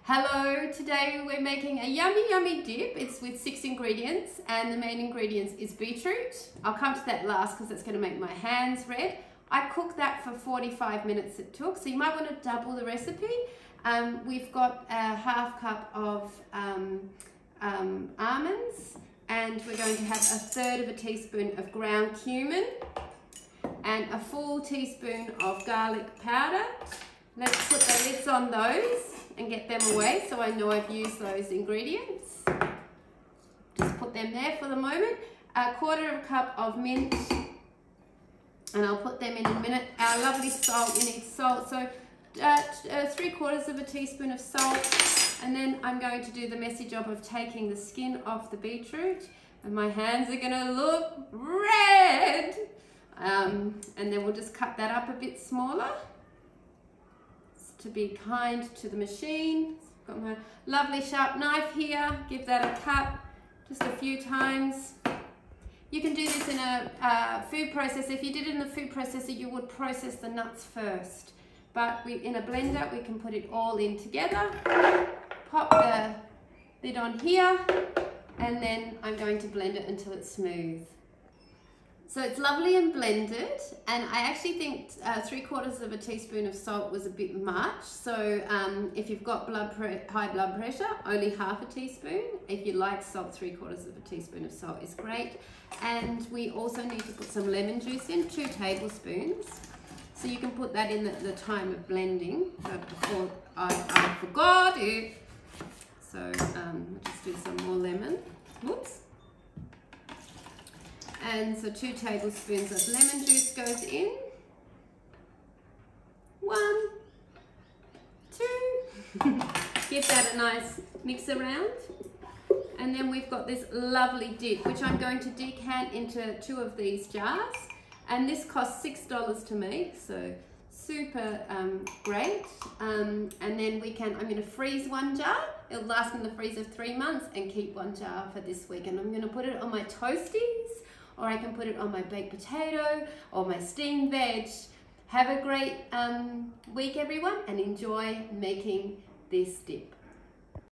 Hello, today we're making a yummy dip. It's with 6 ingredients and the main ingredients is beetroot. I'll come to that last because it's going to make my hands red. I cooked that for 45 minutes it took, so you might want to double the recipe. We've got a half cup of almonds, and we're going to have a third of a teaspoon of ground cumin and a full teaspoon of garlic powder. Let's put the lids on those and get them away so I know I've used those ingredients. Just put them there for the moment. A quarter of a cup of mint, and I'll put them in a minute. Our lovely salt, you need salt, so 3/4 of a teaspoon of salt, and then I'm going to do the messy job of taking the skin off the beetroot, and my hands are gonna look red. And then we'll just cut that up a bit smaller to be kind to the machine. Got my lovely sharp knife here. Give that a cut just a few times. You can do this in a food processor. If you did it in the food processor, you would process the nuts first. But in a blender, we can put it all in together. Pop the lid on here, and then I'm going to blend it until it's smooth. So it's lovely and blended, and I actually think 3/4 of a teaspoon of salt was a bit much. So if you've got high blood pressure, only half a teaspoon. If you like salt, 3/4 of a teaspoon of salt is great. And we also need to put some lemon juice in, 2 tablespoons. So you can put that in at the time of blending, but before I forgot it. So just do some more lemon. Whoops. And so 2 tablespoons of lemon juice goes in. 1, 2. Give that a nice mix around. And then we've got this lovely dip, which I'm going to decant into 2 of these jars. And this costs $6 to make, so super great. And then I'm going to freeze 1 jar. It'll last in the freezer 3 months, and keep 1 jar for this week. And I'm going to put it on my toasties, or I can put it on my baked potato or my steamed veg. Have a great week, everyone, and enjoy making this dip.